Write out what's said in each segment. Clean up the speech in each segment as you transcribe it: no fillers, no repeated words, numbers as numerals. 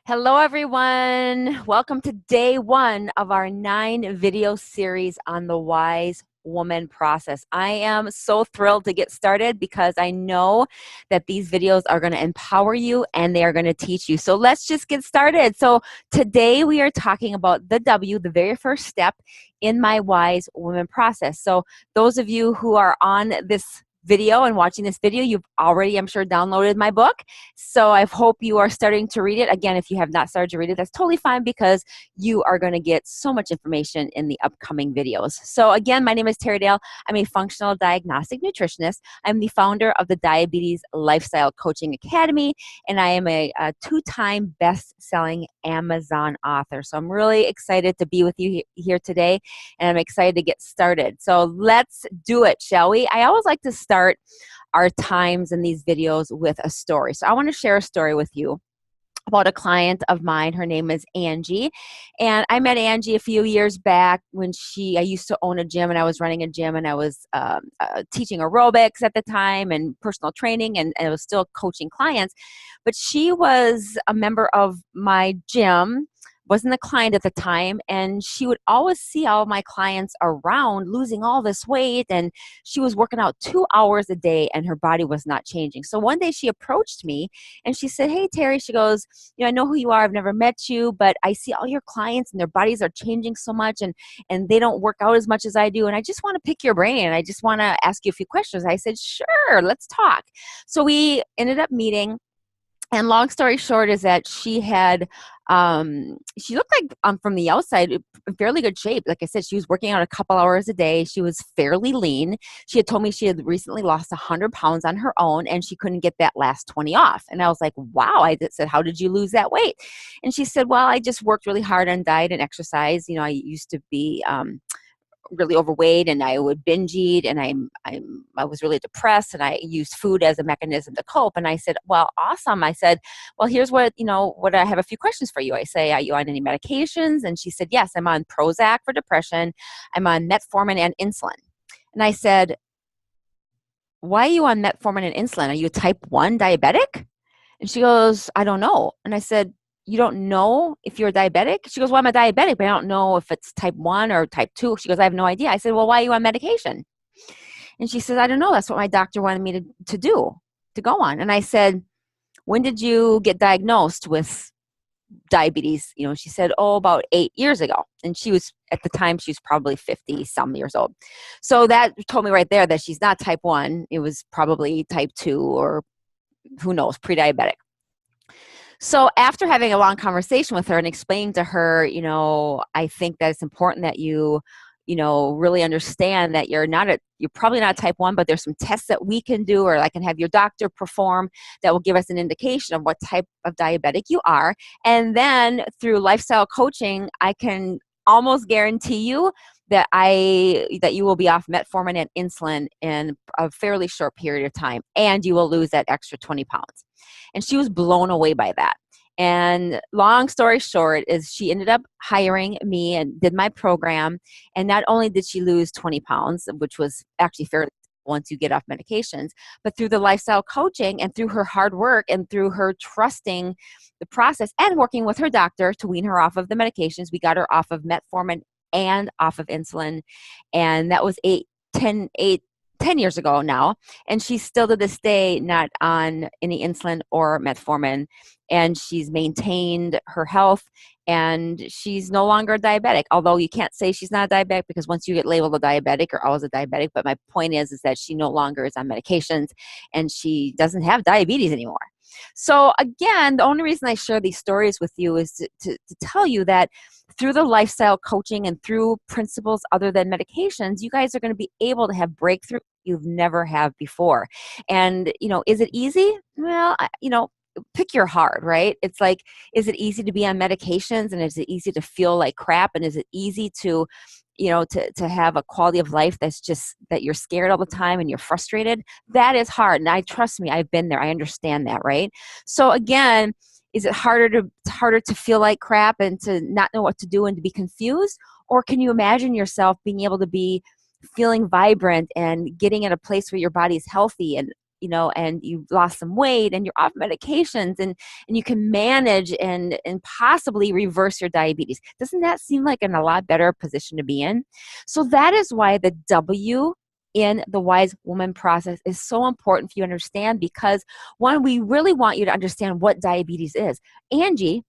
Hello, everyone. Welcome to day one of our 9 video series on the Wise Woman Process. I am so thrilled to get started because I know that these videos are going to empower you and they are going to teach you. So let's just get started. So today we are talking about the W, the very first step in my Wise Woman Process. So those of you who are on this video and watching this video, you've already, I'm sure, downloaded my book. So I hope you are starting to read it. Again, if you have not started to read it, that's totally fine because you are going to get so much information in the upcoming videos. So again, my name is Terry Dale. I'm a functional diagnostic nutritionist. I'm the founder of the Diabetes Lifestyle Coaching Academy, and I am a 2-time best-selling Amazon author. So I'm really excited to be with you here today, and I'm excited to get started. So let's do it, shall we? I always like to start our times in these videos with a story. So I want to share a story with you about a client of mine. Her name is Angie, and I met Angie a few years back when I used to own a gym, and I was running a gym, and I was teaching aerobics at the time and personal training, and I was still coaching clients. But she was a member of my gym, wasn't a client at the time, and she would always see all my clients around losing all this weight, and she was working out 2 hours a day and her body was not changing. So one day she approached me and she said, "Hey, Terry," she goes, "I know who you are. I've never met you, but I see all your clients and their bodies are changing so much, and they don't work out as much as I do, and I just want to pick your brain. I just want to ask you a few questions." I said, "Sure, let's talk." So we ended up meeting. And long story short is that she looked like, from the outside, fairly good shape. Like I said, she was working out a couple hours a day. She was fairly lean. She had told me she had recently lost 100 pounds on her own, and she couldn't get that last 20 off. And I was like, wow. I said, "How did you lose that weight?" And she said, "Well, I just worked really hard on diet and exercise. I used to be really overweight, and I would binge eat, and I was really depressed, and I used food as a mechanism to cope." And I said, "Well, awesome." I said, "Well, here's what I have a few questions for you." I say, "Are you on any medications?" And she said, "Yes, I'm on Prozac for depression. I'm on metformin and insulin." And I said, "Why are you on metformin and insulin? Are you a type 1 diabetic?" And she goes, "I don't know." And I said, "You don't know if you're diabetic?" She goes, "Well, I'm a diabetic, but I don't know if it's type 1 or type 2. She goes, "I have no idea." I said, "Well, why are you on medication?" And she says, "I don't know. That's what my doctor wanted me to do, to go on." And I said, "When did you get diagnosed with diabetes?" She said, "Oh, about 8 years ago." And at the time, she was probably 50 some years old. So that told me right there that she's not type 1. It was probably type 2, or who knows, pre-diabetic. So after having a long conversation with her and explaining to her, I think that it's important that you really understand that you're probably not type 1, but there's some tests that we can do, or I can have your doctor perform, that will give us an indication of what type of diabetic you are. And then through lifestyle coaching, I can almost guarantee you that you will be off metformin and insulin in a fairly short period of time, and you will lose that extra 20 pounds. And she was blown away by that. And long story short is she ended up hiring me and did my program. And not only did she lose 20 pounds, which was actually fairly once you get off medications, but through the lifestyle coaching and through her hard work and through her trusting the process and working with her doctor to wean her off of the medications, we got her off of metformin and off of insulin. And that was 10 years ago now. And she's still to this day not on any insulin or metformin. And she's maintained her health, and she's no longer a diabetic. Although you can't say she's not a diabetic, because once you get labeled a diabetic, you're always a diabetic. But my point is that she no longer is on medications, and she doesn't have diabetes anymore. So again, the only reason I share these stories with you is to tell you that through the lifestyle coaching and through principles other than medications, you guys are going to be able to have breakthrough you've never have before. And, is it easy? Well, pick your heart, right? It's like, is it easy to be on medications, and is it easy to feel like crap? And is it easy to have a quality of life that's just that you're scared all the time and you're frustrated? That is hard. And trust me, I've been there. I understand that, right? So again, is it harder to feel like crap and to not know what to do and to be confused? Or can you imagine yourself being able to be feeling vibrant and getting in a place where your body's healthy and and you've lost some weight and you're off medications, and you can manage and possibly reverse your diabetes. Doesn't that seem like a lot better position to be in? So that is why the W in the Wise Woman process is so important for you to understand, because one, we really want you to understand what diabetes is. Angie,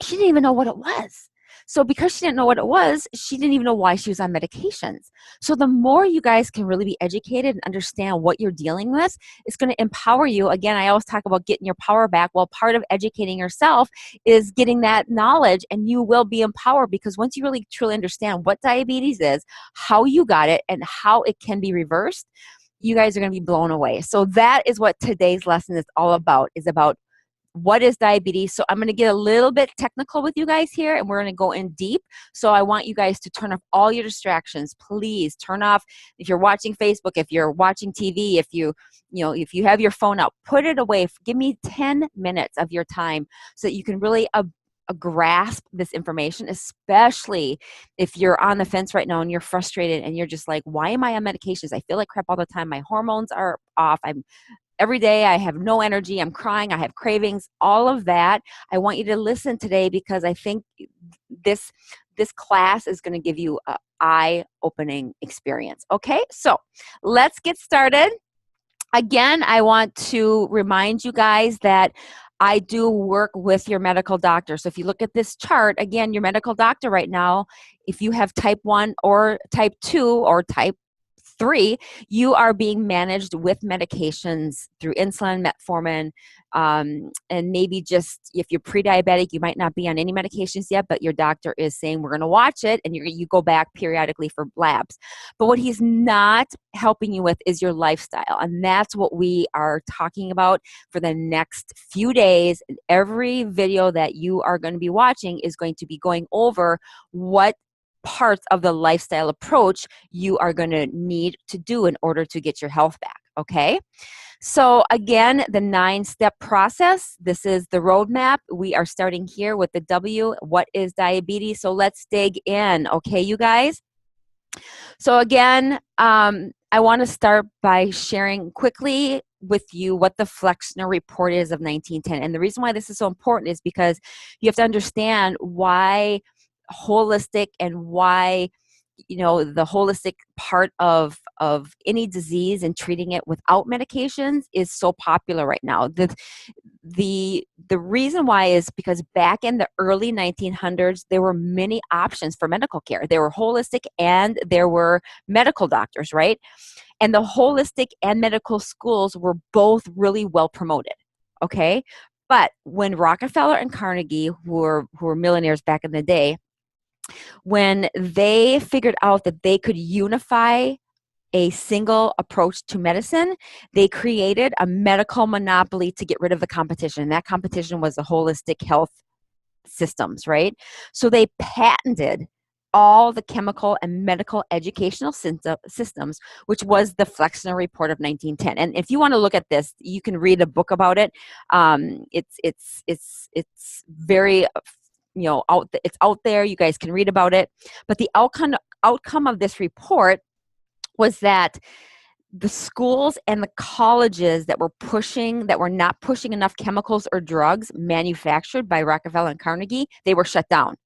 she didn't even know what it was. So because she didn't know what it was, she didn't even know why she was on medications. So the more you guys can really be educated and understand what you're dealing with, it's going to empower you. Again, I always talk about getting your power back. Well, part of educating yourself is getting that knowledge, and you will be empowered, because once you really truly understand what diabetes is, how you got it, and how it can be reversed, you guys are going to be blown away. So that is what today's lesson is all about, what is diabetes. So I'm going to get a little bit technical with you guys here, and we're going to go in deep. So I want you guys to turn off all your distractions. Please turn off, if you're watching Facebook, if you're watching TV, if you have your phone out, put it away. Give me 10 minutes of your time so that you can really grasp this information, especially if you're on the fence right now and you're frustrated and you're just like, why am I on medications? I feel like crap all the time. My hormones are off. Every day I have no energy, I'm crying, I have cravings, all of that. I want you to listen today, because I think this class is going to give you an eye-opening experience. Okay, so let's get started. Again, I want to remind you guys that I do work with your medical doctor. So if you look at this chart, again, your medical doctor right now, if you have type 1 or type 2 or type 3, you are being managed with medications through insulin, metformin, and maybe just if you're pre-diabetic, you might not be on any medications yet, but your doctor is saying we're going to watch it, and you go back periodically for labs. But what he's not helping you with is your lifestyle, and that's what we are talking about for the next few days. Every video that you are going to be watching is going to be going over what parts of the lifestyle approach you are going to need to do in order to get your health back. Okay. So again, the 9-step process. This is the roadmap. We are starting here with the W. What is diabetes? So let's dig in. Okay, you guys. So again, I want to start by sharing quickly with you what the Flexner Report is of 1910. And the reason why this is so important is because you have to understand why holistic and why the holistic part of any disease and treating it without medications is so popular right now. The reason why is because back in the early 1900s, there were many options for medical care. There were holistic and there were medical doctors, right? And the holistic and medical schools were both really well promoted. Okay. But when Rockefeller and Carnegie, who were millionaires back in the day, when they figured out that they could unify a single approach to medicine, they created a medical monopoly to get rid of the competition. And that competition was the holistic health systems, right? So they patented all the chemical and medical educational systems, which was the Flexner Report of 1910. And if you want to look at this, you can read a book about it. It's very it's out there. You guys can read about it. But the outcome of this report was that the schools and the colleges that were not pushing enough chemicals or drugs manufactured by Rockefeller and Carnegie, they were shut down.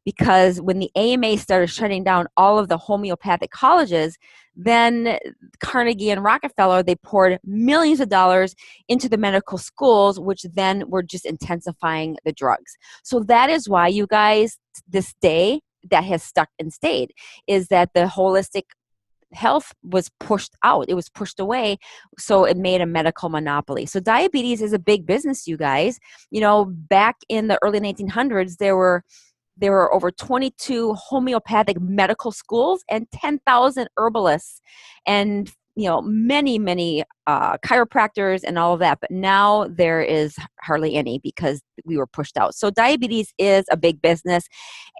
Because when the AMA started shutting down all of the homeopathic colleges, then Carnegie and Rockefeller, they poured millions of dollars into the medical schools, which then were just intensifying the drugs. So that is why, you guys, this day that has stuck and stayed is that the holistic health was pushed out. It was pushed away. So it made a medical monopoly. So diabetes is a big business, you guys. Back in the early 1900s, there were over 22 homeopathic medical schools and 10,000 herbalists and many chiropractors and all of that. But now there is hardly any because we were pushed out. So diabetes is a big business,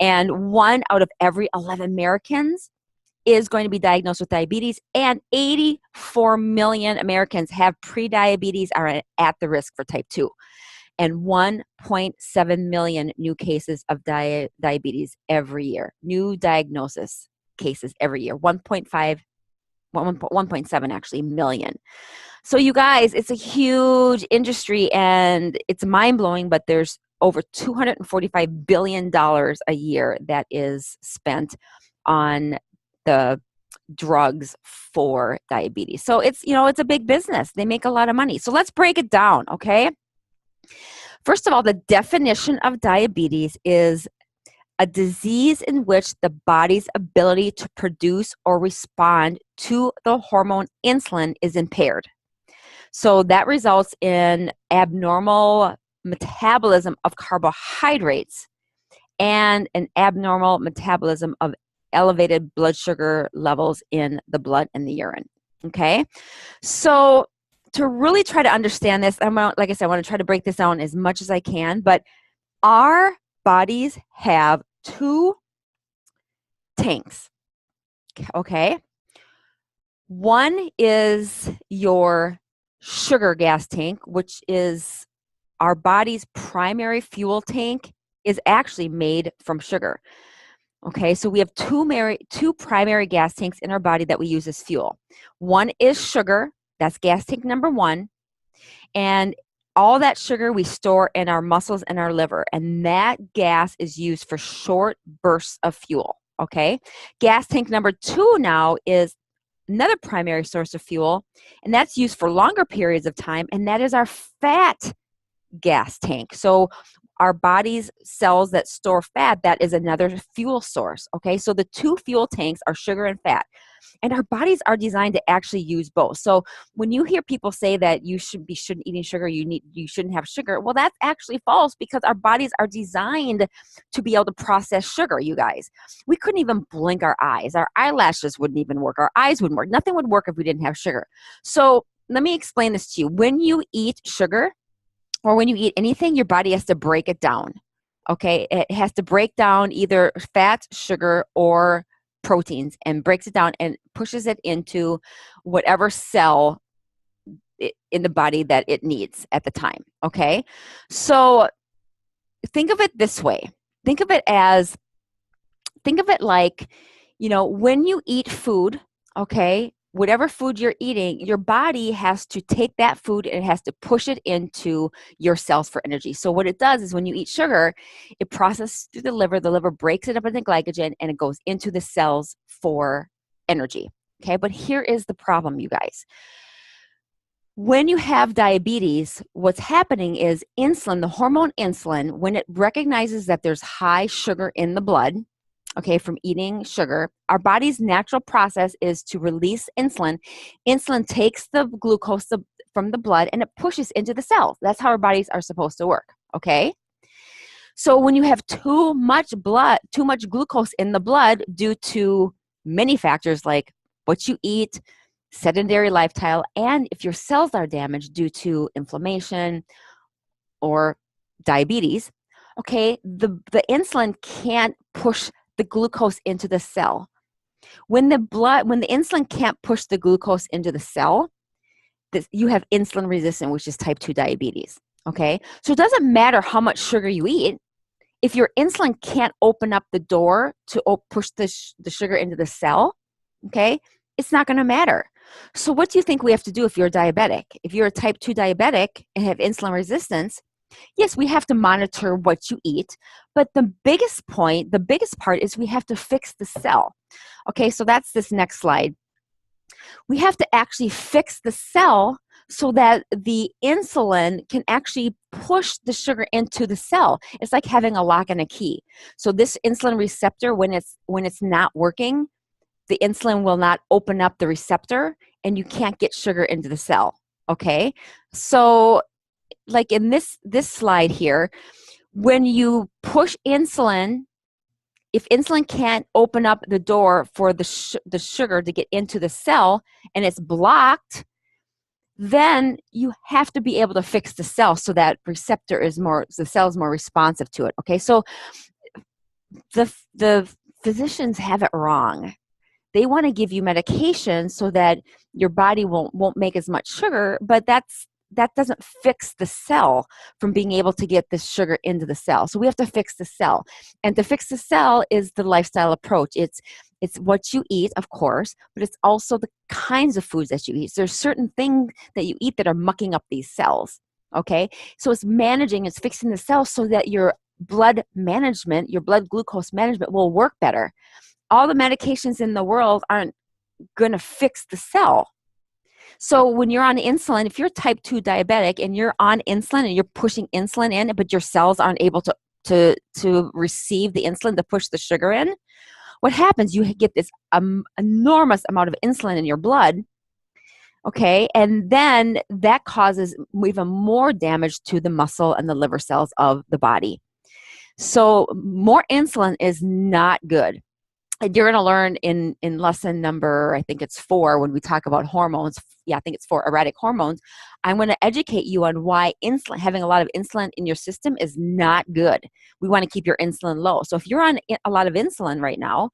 and 1 out of every 11 Americans is going to be diagnosed with diabetes, and 84 million Americans have prediabetes, are at the risk for type 2. And 1.7 million new cases of diabetes every year. New diagnosis cases every year. 1.5 1.7 actually million. So you guys, it's a huge industry and it's mind-blowing, but there's over $245 billion a year that is spent on the drugs for diabetes. So it's, it's a big business. They make a lot of money. So let's break it down, okay? First of all, the definition of diabetes is a disease in which the body's ability to produce or respond to the hormone insulin is impaired. So that results in abnormal metabolism of carbohydrates and an abnormal metabolism of elevated blood sugar levels in the blood and the urine. Okay? So to really try to understand this, like I said, I want to try to break this down as much as I can, but our bodies have two tanks. Okay? One is your sugar gas tank, which is our body's primary fuel tank, is actually made from sugar. Okay, so we have two primary gas tanks in our body that we use as fuel. One is sugar, that's gas tank number one, and all that sugar we store in our muscles and our liver, and that gas is used for short bursts of fuel. Okay, gas tank number two now is another primary source of fuel, and that's used for longer periods of time, and that is our fat gas tank. So our body's cells that store fat, that is another fuel source. Okay, so the two fuel tanks are sugar and fat, and our bodies are designed to actually use both. So when you hear people say that you shouldn't eating sugar, you shouldn't have sugar, well, that's actually false, because our bodies are designed to be able to process sugar. You guys, we couldn't even blink our eyes. Our eyelashes wouldn't even work. Our eyes wouldn't work. Nothing would work if we didn't have sugar. So let me explain this to you. When you eat sugar, or when you eat anything, your body has to break it down. Okay, it has to break down either fat, sugar, or proteins, and breaks it down and pushes it into whatever cell in the body that it needs at the time. Okay, so think of it this way. Think of it like, when you eat food, okay, whatever food you're eating, your body has to take that food and it has to push it into your cells for energy. So what it does is when you eat sugar, it processes through the liver breaks it up into glycogen, and it goes into the cells for energy. Okay, but here is the problem, you guys. When you have diabetes, what's happening is insulin, the hormone insulin, when it recognizes that there's high sugar in the blood, okay, from eating sugar, our body's natural process is to release insulin. Insulin takes the glucose from the blood and it pushes into the cells. That's how our bodies are supposed to work, okay? So when you have too much glucose in the blood due to many factors like what you eat, sedentary lifestyle, and if your cells are damaged due to inflammation or diabetes, okay, the insulin can't push the glucose into the cell. When the insulin can't push the glucose into the cell, you have insulin resistance, which is type 2 diabetes. Okay, so it doesn't matter how much sugar you eat. If your insulin can't open up the door to push the sugar into the cell, okay, it's not going to matter. So what do you think we have to do if you're diabetic? If you're a type 2 diabetic and have insulin resistance, yes, we have to monitor what you eat, but the biggest part is we have to fix the cell. Okay, so that's this next slide. We have to actually fix the cell so that the insulin can actually push the sugar into the cell. It's like having a lock and a key. So this insulin receptor, when it's not working, the insulin will not open up the receptor and you can't get sugar into the cell. Okay, so like in this slide here, when you push insulin, if insulin can't open up the door for the sugar to get into the cell and it's blocked, then you have to be able to fix the cell so that the cell is more responsive to it. Okay, so the physicians have it wrong. They want to give you medication so that your body won't make as much sugar, but that's that doesn't fix the cell from being able to get this sugar into the cell. So we have to fix the cell. And to fix the cell is the lifestyle approach. It's what you eat, of course, but it's also the kinds of foods that you eat. So there's certain things that you eat that are mucking up these cells. Okay? So it's managing, it's fixing the cells so that your blood management, your blood glucose management will work better. All the medications in the world aren't going to fix the cell. So when you're on insulin, if you're type 2 diabetic and you're on insulin and you're pushing insulin in, but your cells aren't able to receive the insulin to push the sugar in, what happens? You get this enormous amount of insulin in your blood, okay? And then that causes even more damage to the muscle and the liver cells of the body. So more insulin is not good. And you're going to learn in lesson number, I think it's 4, when we talk about hormones. Yeah, I think it's 4, erratic hormones. I'm going to educate you on why insulin, having a lot of insulin in your system is not good. We want to keep your insulin low. So if you're on a lot of insulin right now,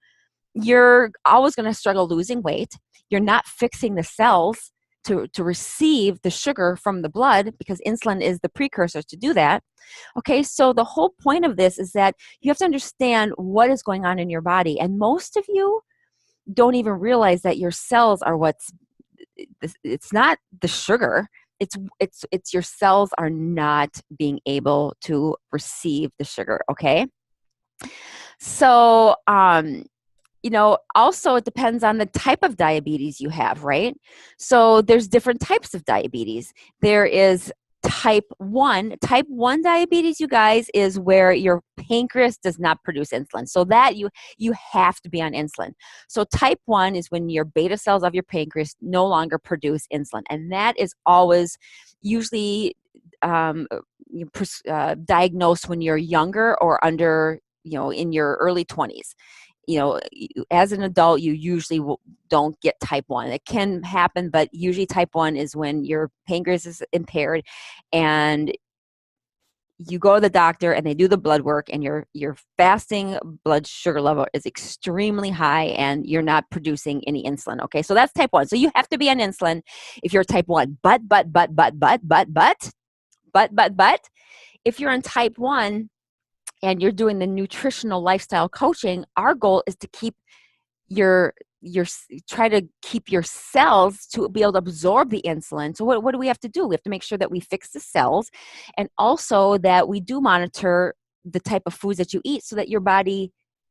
you're always going to struggle losing weight. You're not fixing the cells to receive the sugar from the blood, because insulin is the precursor to do that. Okay, so the whole point of this is that you have to understand what is going on in your body. And most of you don't even realize that your cells are it's not the sugar. It's your cells are not being able to receive the sugar, okay? So, also it depends on the type of diabetes you have, right? So there's different types of diabetes. There is type 1. Type 1 diabetes, you guys, is where your pancreas does not produce insulin. So that you have to be on insulin. So type 1 is when your beta cells of your pancreas no longer produce insulin. And that is always usually diagnosed when you're younger or under, in your early 20s. As an adult, you usually don't get type 1. It can happen, but usually type 1 is when your pancreas is impaired and you go to the doctor and they do the blood work and your fasting blood sugar level is extremely high and you're not producing any insulin. Okay, so that's type 1. So you have to be on insulin if you're type 1. But, if you're on type 1, and you're doing the nutritional lifestyle coaching, our goal is to keep try to keep your cells to be able to absorb the insulin. So what do we have to do? We have to make sure that we fix the cells, and also that we do monitor the type of foods that you eat so that your body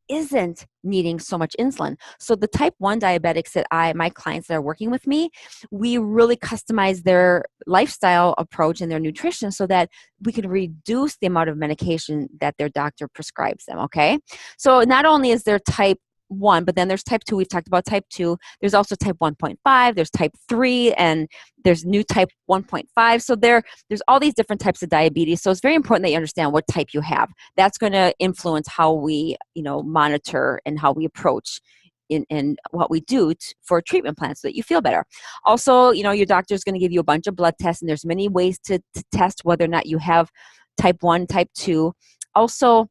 isn't needing so much insulin. So the type 1 diabetics that my clients that are working with me, we really customize their lifestyle approach and their nutrition so that we can reduce the amount of medication that their doctor prescribes them, okay? So not only is there type 1, but then there's type 2. We've talked about type 2. There's also type 1.5. There's type 3, and there's new type 1.5. So there's all these different types of diabetes. So it's very important that you understand what type you have. That's going to influence how we, monitor and how we approach in what we do for a treatment plan so that you feel better. Also, your doctor is going to give you a bunch of blood tests, and there's many ways to test whether or not you have type 1, type 2. Also,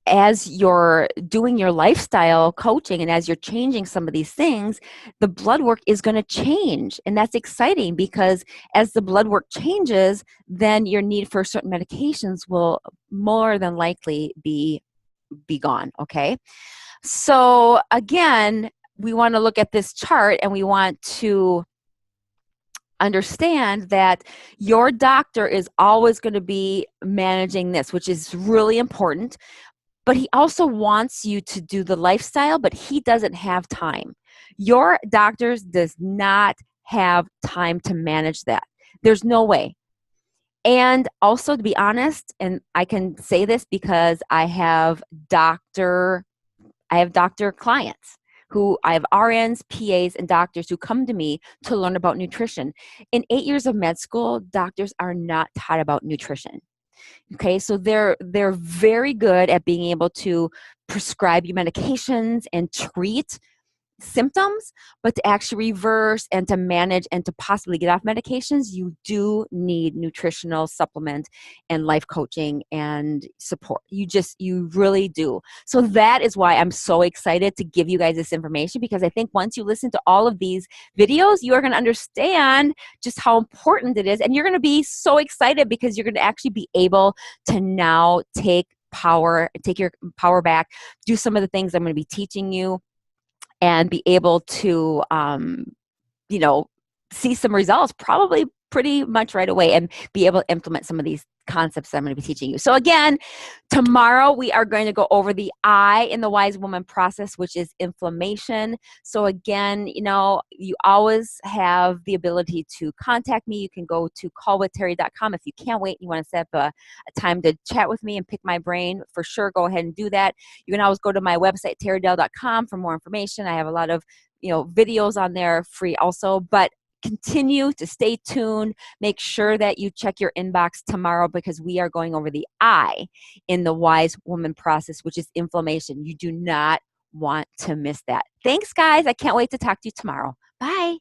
as you're doing your lifestyle coaching and as you're changing some of these things, the blood work is going to change. And that's exciting because as the blood work changes, then your need for certain medications will more than likely be gone, okay? So again, we want to look at this chart and we want to understand that your doctor is always going to be managing this, which is really important. But he also wants you to do the lifestyle, but he doesn't have time. Your doctor does not have time to manage that. There's no way. And also, to be honest, and I can say this because I have doctor clients who I have RNs, PAs, and doctors who come to me to learn about nutrition. In 8 years of med school, doctors are not taught about nutrition. Okay, so they're very good at being able to prescribe you medications and treat symptoms, but to actually reverse and to manage and to possibly get off medications, you do need nutritional supplement and life coaching and support. You really do. So that is why I'm so excited to give you guys this information, because I think once you listen to all of these videos, you are going to understand just how important it is. And you're going to be so excited because you're going to actually be able to now take your power back, do some of the things I'm going to be teaching you, and be able to, see some results probably pretty much right away, and be able to implement some of these concepts that I'm going to be teaching you. So again, tomorrow we are going to go over the I in the Wisewoman process, which is inflammation. So again, you always have the ability to contact me. You can go to callwithterry.com. If you can't wait and you want to set up a time to chat with me and pick my brain, for sure, go ahead and do that. You can always go to my website, terrydell.com, for more information. I have a lot of videos on there free also, but continue to stay tuned. Make sure that you check your inbox tomorrow, because we are going over the I in the Wisewoman process, which is inflammation. You do not want to miss that. Thanks, guys. I can't wait to talk to you tomorrow. Bye.